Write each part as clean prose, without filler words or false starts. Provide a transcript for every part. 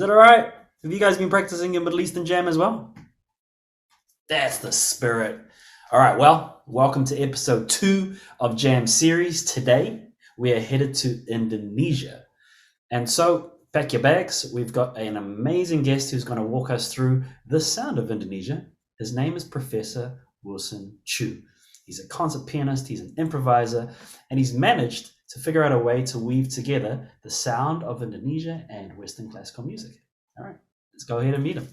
that all right? Have you guys been practicing your Middle Eastern jam as well? That's the spirit. All right, well, welcome to episode 2 of Jam Series. Today, we are headed to Indonesia. And so, pack your bags. We've got an amazing guest who's going to walk us through the sound of Indonesia. His name is Professor Wilson Chu. He's a concert pianist, he's an improviser, and he's managed to figure out a way to weave together the sound of Indonesia and Western classical music. All right, let's go ahead and meet him.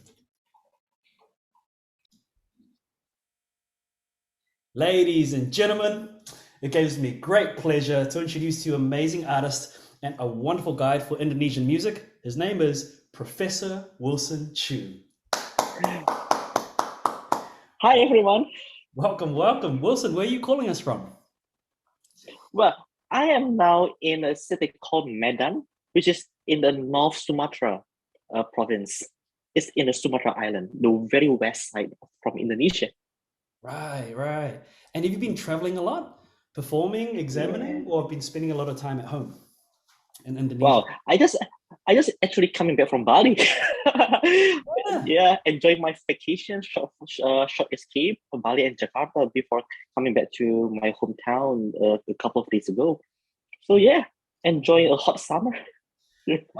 Ladies and gentlemen, it gives me great pleasure to introduce to you an amazing artist and a wonderful guide for Indonesian music. His name is Professor Wilson Chu. Hi, everyone. Welcome, welcome. Wilson, where are you calling us from? Well, I am now in a city called Medan, which is in the North Sumatra province. It's in the Sumatra Island, the very west side from Indonesia. Right. And have you been traveling a lot, performing, examining, or been spending a lot of time at home in Indonesia? Well, I just actually coming back from Bali. Yeah, enjoying my vacation, short escape from Bali and Jakarta before coming back to my hometown a couple of days ago. So yeah, enjoying a hot summer.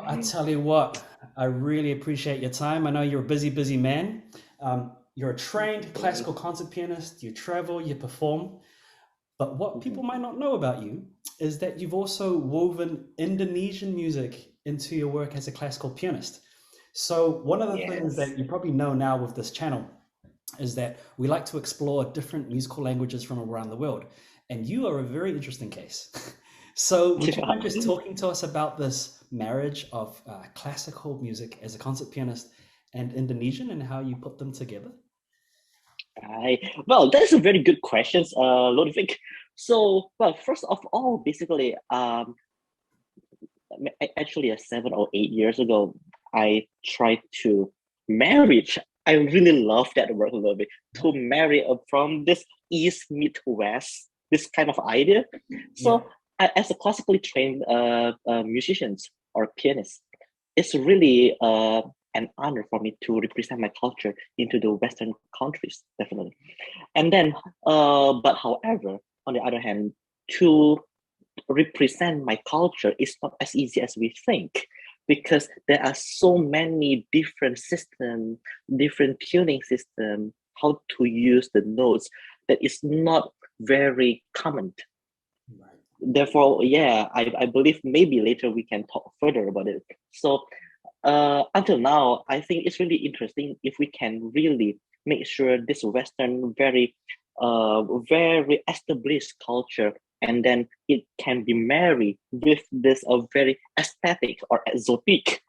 I tell you what, I really appreciate your time. I know you're a busy man. You're a trained classical concert pianist, you travel, you perform. But what people might not know about you is that you've also woven Indonesian music into your work as a classical pianist. So one of the things that you probably know now with this channel is that we like to explore different musical languages from around the world. And you are a very interesting case. So would you mind just talking to us about this marriage of classical music as a concert pianist and Indonesian and how you put them together? Well, that's a very good question, Ludwig. So, well, first of all, basically, actually, 7 or 8 years ago, I tried to marriage. I really love that word a little bit, to marry from this East meet West, this kind of idea. So, as a classically trained musician or pianist, it's really an honor for me to represent my culture into the Western countries, definitely. And then, but however, on the other hand, to represent my culture is not as easy as we think, because there are so many different systems, different tuning systems, how to use the notes that is not very common. Right. Therefore, I believe maybe later we can talk further about it. So until now, I think it's really interesting if we can really make sure this Western very established culture, and then it can be married with this very aesthetic or exotic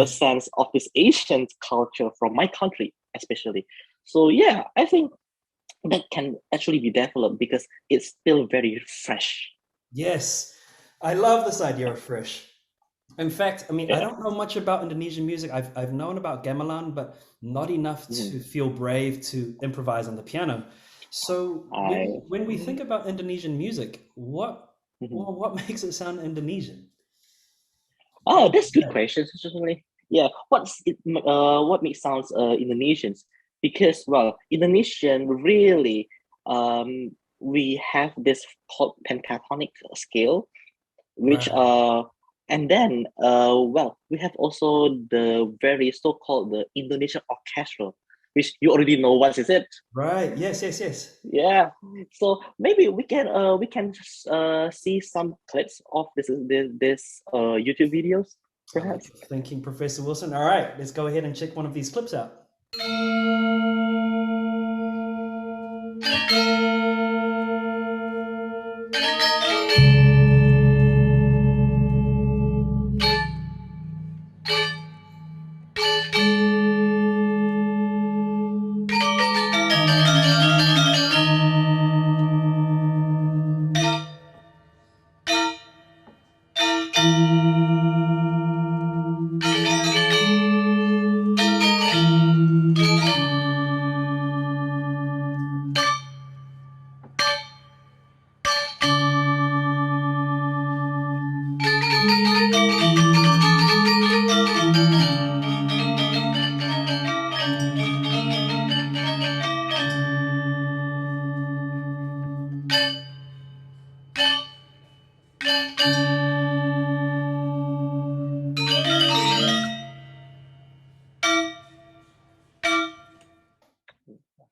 sense of this Asian culture from my country, especially. So yeah, I think that can actually be developed because it's still very fresh. Yes, I love this idea of fresh. In fact, I mean, I don't know much about Indonesian music. I've known about gamelan, but not enough to feel brave to improvise on the piano. So when we think about Indonesian music, what makes it sound Indonesian? Oh, that's a good question. Yeah, what makes sounds Indonesians? Because well, Indonesian really we have this called pentatonic scale, which and then well, we have also the very so-called the Indonesian orchestra, which you already know what is it. Right. Yes. Yeah. So maybe we can see some clips of this YouTube videos, perhaps. Thinking, Professor Wilson. All right, let's go ahead and check one of these clips out.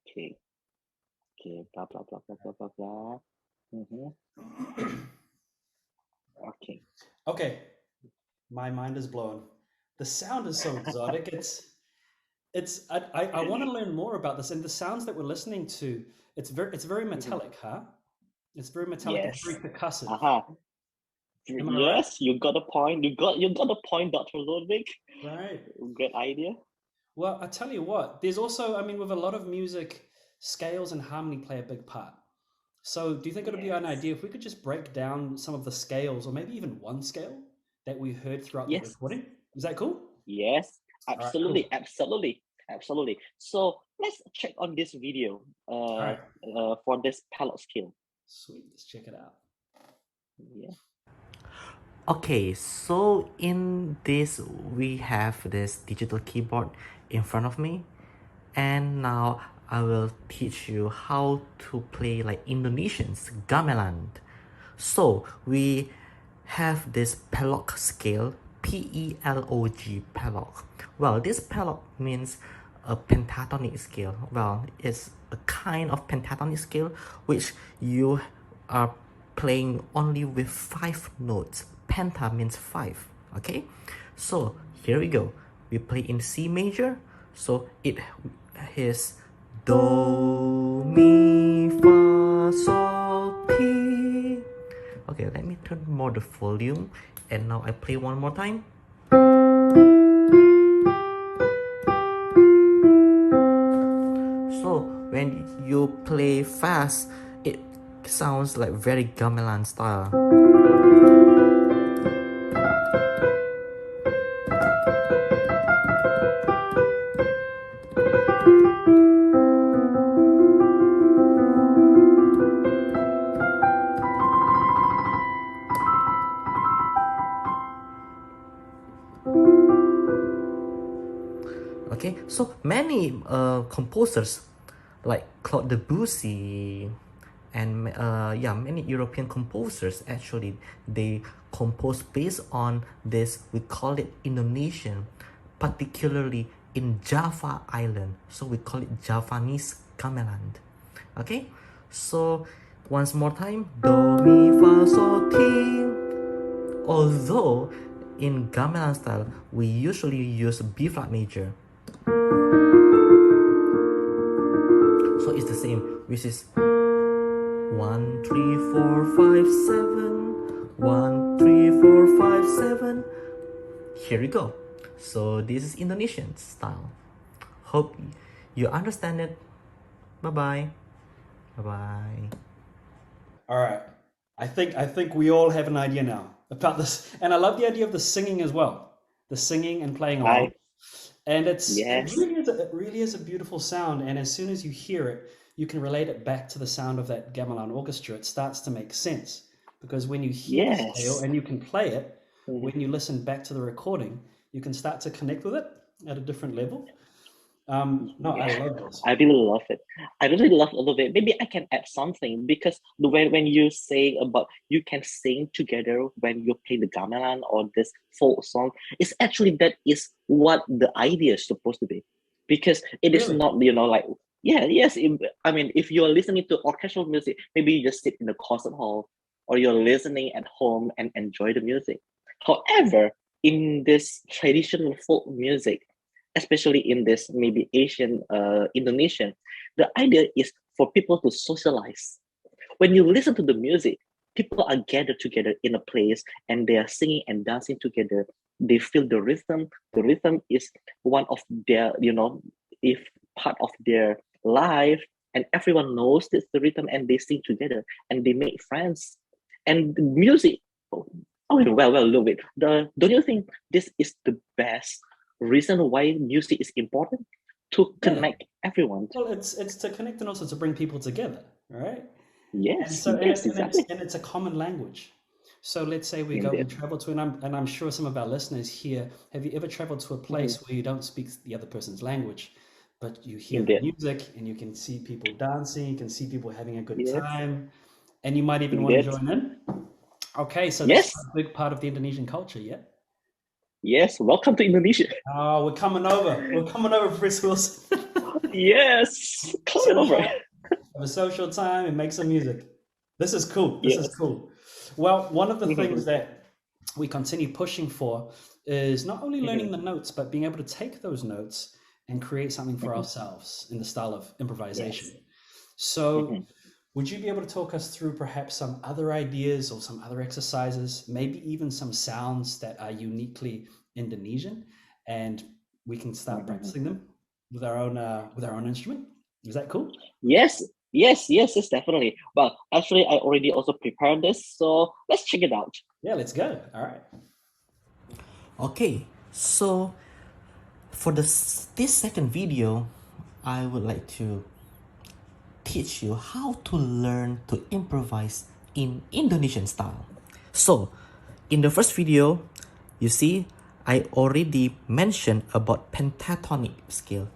Okay. Okay. Blah blah blah blah blah blah blah. Okay. Okay, my mind is blown. The sound is so exotic. I want to learn more about this, and the sounds that we're listening to. It's very metallic, huh? It's very metallic. It's Yes. very percussive. Am I right? Yes, you got a point. You got a point, Dr. Ludwig. Right. Great idea. Well, I tell you what. There's also, I mean, with a lot of music, scales and harmony play a big part. So, do you think it would be an Yes. idea if we could just break down some of the scales, or maybe even one scale that we heard throughout the Yes. recording? Is that cool? Yes. All right, Absolutely. cool. Absolutely. Absolutely. So let's check on this video All right, for this Pelog skill. sweet. Let's check it out. Yeah. Okay, so in this we have this digital keyboard in front of me, and now I will teach you how to play like Indonesian's gamelan. So we have this Pelog scale, P-E-L-O-G, Pelog. Well, this Pelog means a pentatonic scale. Well, it's a kind of pentatonic scale which you are playing only with 5 notes. Penta means 5, okay? So here we go. We play in C major, so it is Do, Mi, Fa, Sol, Ti. Okay, let me turn more the volume, and now I play one more time. So when you play fast, it sounds like very gamelan style. Okay, so many composers like Claude Debussy and yeah, many European composers actually they compose based on this. We call it Indonesian, particularly in Java Island. So we call it Javanese gamelan. Okay, so once more time, Do, Mi, Fa, Sol, Ti. Although in gamelan style we usually use B flat major. So it's the same, which is 1, 3, 4, 5, 7. 1, 3, 4, 5, 7. Here we go. So this is Indonesian style. Hope you understand it. Bye bye. Bye bye. All right. I think we all have an idea now about this, and I love the idea of the singing as well. The singing and playing along, and it Yes. really is a beautiful sound. And as soon as you hear it, you can relate it back to the sound of that gamelan orchestra. It starts to make sense because when you hear the scale Yes. and you can play it, Mhm. when you listen back to the recording, you can start to connect with it at a different level. No, I Yeah. love this. I really love it. I really love a little bit. Maybe I can add something because the way when you say about you can sing together when you play the gamelan or this folk song, it's actually that is what the idea is supposed to be. Because it is Really? not, like yes. I mean, if you are listening to orchestral music, maybe you just sit in the concert hall or you're listening at home and enjoy the music. However, in this traditional folk music, especially in this maybe Asian, Indonesian, the idea is for people to socialize. When you listen to the music, people are gathered together in a place and they are singing and dancing together. They feel the rhythm. The rhythm is one of their, if part of their life, and everyone knows this the rhythm and they sing together and they make friends. And the music, well, love it. Don't you think this is the best reason why music is important? To Yeah. connect everyone. Well, it's to connect and also to bring people together, right? And Yes, so yes, exactly. it's a common language. So let's say we go Indeed. and travel to, and I'm sure some of our listeners here, have you ever traveled to a place where you don't speak the other person's language, but you hear the Indeed. music and you can see people dancing, you can see people having a good Yes. time, and you might even want to Indeed. join in. Okay, so Yes. this is a big part of the Indonesian culture, yeah? Yes, welcome to Indonesia. Oh, we're coming over. We're coming over, Professor Wilson. Yes, come over. Have a social time and make some music. This is cool. This is Yes. cool. Well, one of the things that we continue pushing for is not only learning the notes, but being able to take those notes and create something for ourselves in the style of improvisation. Yes. So would you be able to talk us through perhaps some other ideas or some other exercises, maybe even some sounds that are uniquely Indonesian, and we can start practicing them with our own instrument? Is that cool? Yes, definitely. Well, actually, I already also prepared this, so let's check it out. Yeah, let's go. All right. Okay, so for this second video, I would like to teach you how to learn to improvise in Indonesian style. So, in the first video, you see, I already mentioned about pentatonic scale,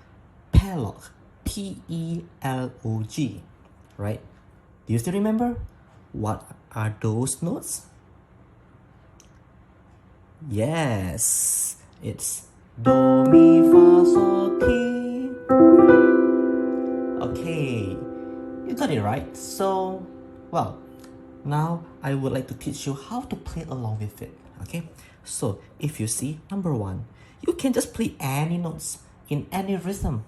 Pelog, P-E-L-O-G, right? Do you still remember? What are those notes? Yes, it's Do, Mi, Fa, Sol, Ti. Okay, you got it right. So, well, now I would like to teach you how to play along with it. Okay, so if you see number one, you can just play any notes in any rhythm.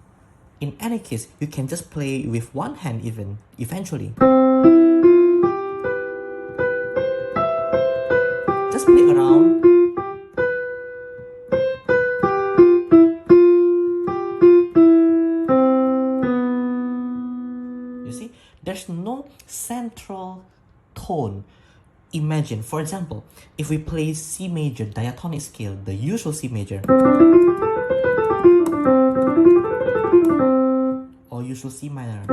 In any case, you can just play with one hand even eventually. Just play around. You see, there's no central tone. Imagine, for example, if we play C major diatonic scale, the usual C major, or usual C minor.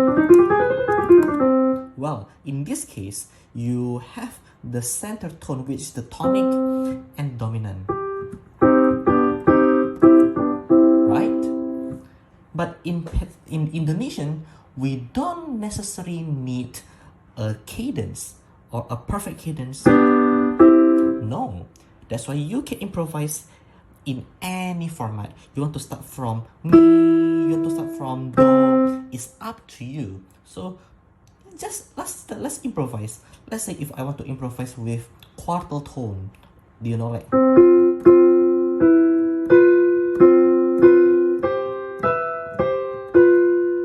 Well, in this case, you have the center tone, which is the tonic and dominant. Right? But in Indonesian, we don't necessarily need a cadence or a perfect cadence. No. That's why you can improvise in any format. You want to start from Mi, you want to start from Do, it's up to you. So just let's improvise. Let's say if I want to improvise with quartal tone, do you know, like,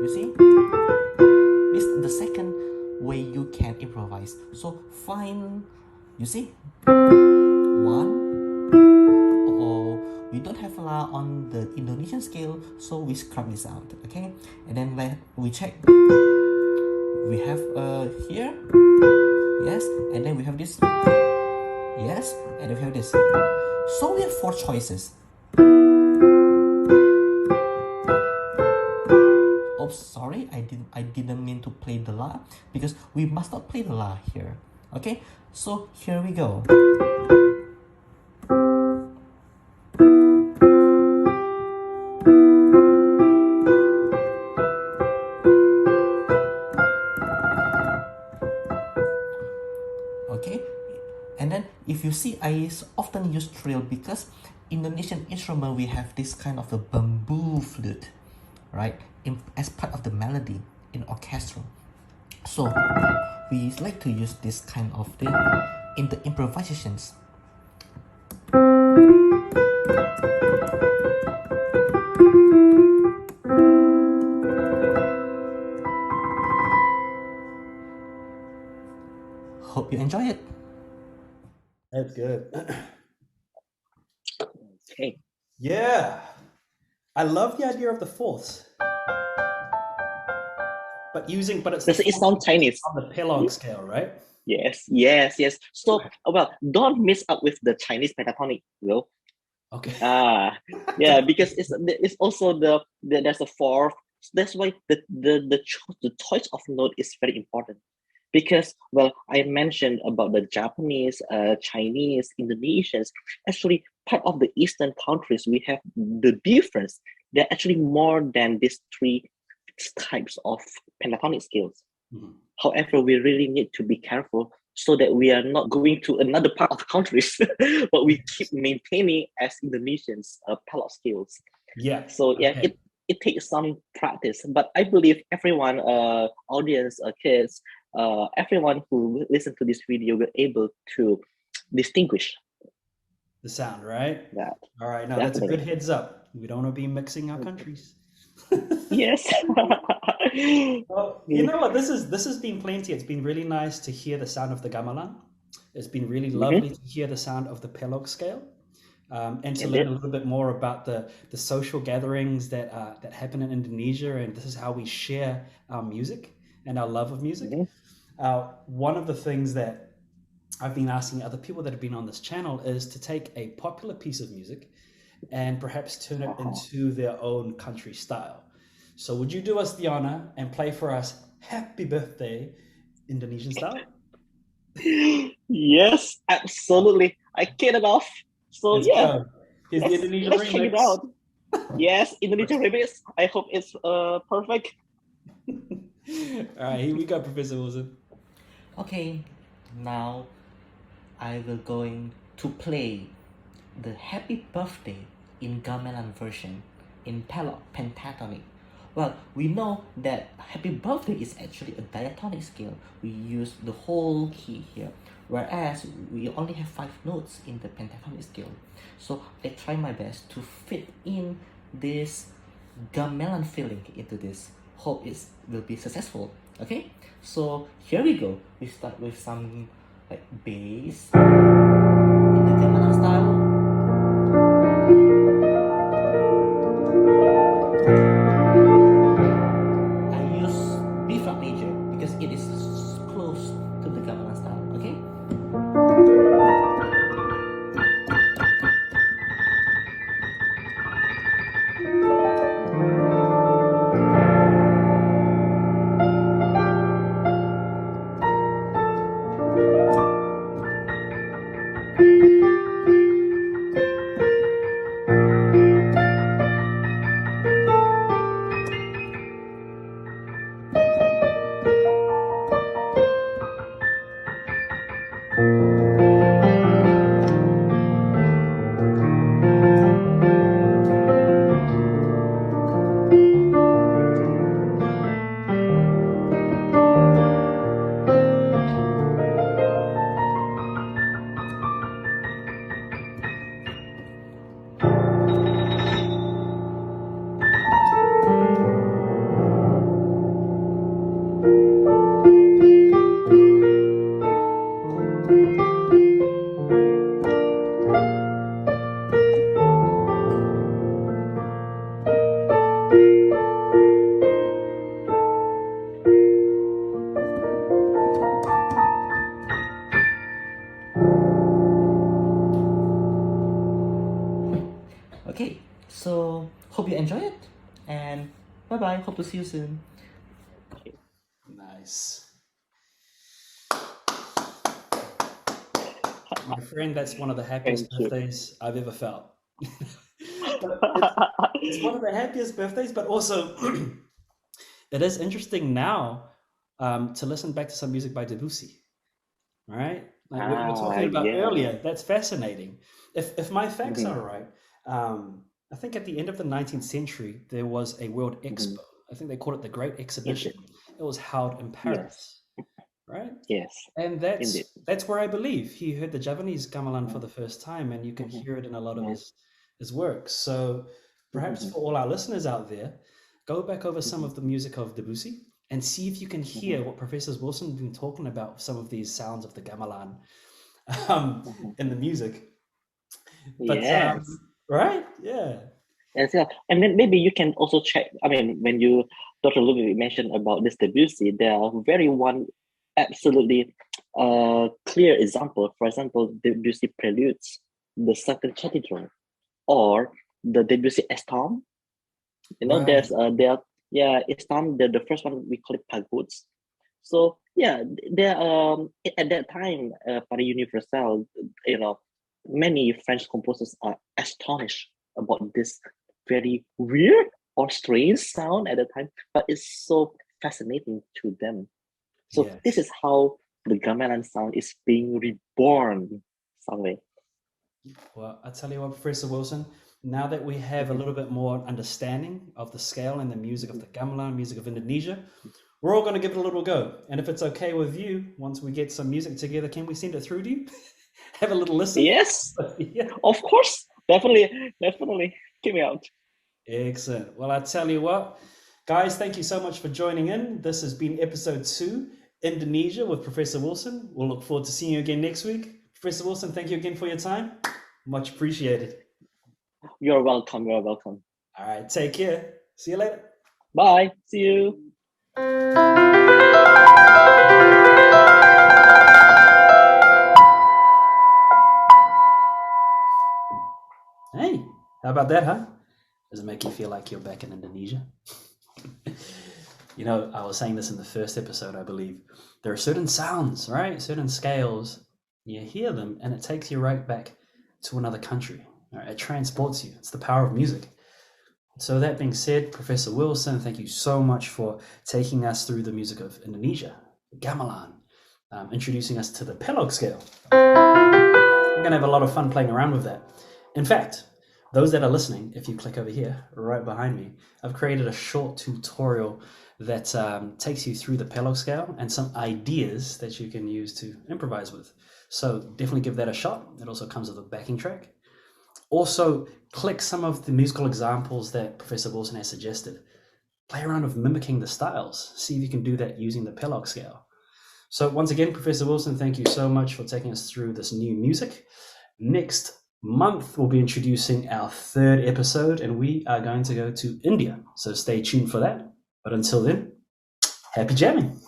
you see, this is the second way you can improvise. So find, you see, one, or we don't have La on the Indonesian scale, so we scrub this out. Okay, and then we check. We have here, yes, and then we have this, yes, and then we have this. So we have 4 choices. Oops, sorry, I didn't mean to play the La, because we must not play the La here. Okay, so here we go. Okay, and then if you see, I often use trill because Indonesian instrument, we have this kind of a bamboo flute, right, as part of the melody in orchestra. So we like to use this kind of thing in the improvisations. Hope you enjoy it. That's good. Okay. Yeah. I love the idea of the fourths. But it's Does it sound Chinese? on the Pelog scale, right? Yes. So, well, don't miss out with the Chinese pentatonic, Will. Okay. Yeah, because it's also there's a fourth. That's why the choice of note is very important. Because, well, I mentioned about the Japanese, Chinese, Indonesians. Actually, part of the Eastern countries, we have the difference. There are actually more than these 3 types of pentatonic scales. However, we really need to be careful so that we are not going to another part of the countries, but we keep maintaining as Indonesians Pelog skills. Yeah. So yeah, Okay. it takes some practice, but I believe everyone, audience, kids, everyone who listen to this video will able to distinguish The sound, right? that. All right. Now that's a good Definitely. heads up. We don't want to be mixing our countries. Yes. Well, you know what? This has been plenty. It's been really nice to hear the sound of the gamelan. It's been really lovely to hear the sound of the Pelog scale, and to learn a Indeed. little bit more about the social gatherings that happen in Indonesia. And this is how we share our music and our love of music. Mhm. One of the things that I've been asking other people that have been on this channel is to take a popular piece of music and perhaps turn it into their own country style. So would you do us the honor and play for us Happy Birthday Indonesian style? Yes, absolutely. I get it off. So Let's yeah, go. Here's the Indonesian let's check it remix. out. Yes, Indonesian remix. I hope it's perfect. All right, here we go, Professor Wilson. Okay, now I will going to play the Happy Birthday in Gamelan version in Pelog pentatonic. Well, we know that Happy Birthday is actually a diatonic scale. We use the whole key here, whereas we only have 5 notes in the pentatonic scale. So I try my best to fit in this gamelan feeling into this. Hope it will be successful. Okay, so here we go. We start with some like bass in the gamelan style. I use B flat major because it is close to the gamelan style. Okay. Okay, so hope you enjoy it, and bye bye. Hope to see you soon. Nice. My friend, that's one of the happiest Thank you. birthdays I've ever felt. But it's one of the happiest birthdays, but also it is interesting now to listen back to some music by Debussy. All right, like we were talking about Yeah. earlier. That's fascinating. If my facts are right, I think at the end of the 19th century there was a World Expo. I think they called it the Great Exhibition. It was held in Paris, right? Yes. And Indeed. that's where I believe he heard the Javanese gamelan for the first time, and you can hear it in a lot of his works. So perhaps for all our listeners out there, go back over some of the music of Debussy and see if you can hear what Professor Wilson has been talking about, some of these sounds of the gamelan in the music. But Yes. right, yeah. And then maybe you can also check. I mean, when you Dr. Ludwig mentioned about this Debussy, there are very one absolutely clear example. For example, Debussy preludes, the second cathedral, or the Debussy Estom. You know, Right. Estom. The first one we call it Pagods. So yeah, there at that time, Paris Universal, you know, many French composers are astonished about this very weird or strange sound at the time, but it's so fascinating to them. So Yeah. this is how the gamelan sound is being reborn somewhere. Well, I tell you what, Professor Wilson, now that we have a little bit more understanding of the scale and the music of the gamelan, music of Indonesia, we're all going to give it a little go. And if it's okay with you, once we get some music together, can we send it through to you? Have a little listen? Yes, Yeah. of course, definitely. Give me out. Excellent. Well, I tell you what, guys, thank you so much for joining in. This has been episode 2, Indonesia with Professor Wilson. We'll look forward to seeing you again next week. Professor Wilson, thank you again for your time. Much appreciated. You're welcome. All right, take care. See you later. Bye. See you. Hey, how about that, huh? Does it make you feel like you're back in Indonesia? You know, I was saying this in the first episode, I believe. There are certain sounds, right? Certain scales. You hear them and it takes you right back to another country. Right? It transports you. It's the power of music. So that being said, Professor Wilson, thank you so much for taking us through the music of Indonesia, gamelan, introducing us to the Pelog scale. We're going to have a lot of fun playing around with that. In fact, those that are listening, if you click over here, right behind me, I've created a short tutorial that takes you through the Pelog scale and some ideas that you can use to improvise with. So definitely give that a shot. It also comes with a backing track. Also, click some of the musical examples that Professor Wilson has suggested. Play around with mimicking the styles. See if you can do that using the Pelog scale. So once again, Professor Wilson, thank you so much for taking us through this new music. Next month, we'll be introducing our 3rd episode, and we are going to go to India. So stay tuned for that. But until then, happy jamming.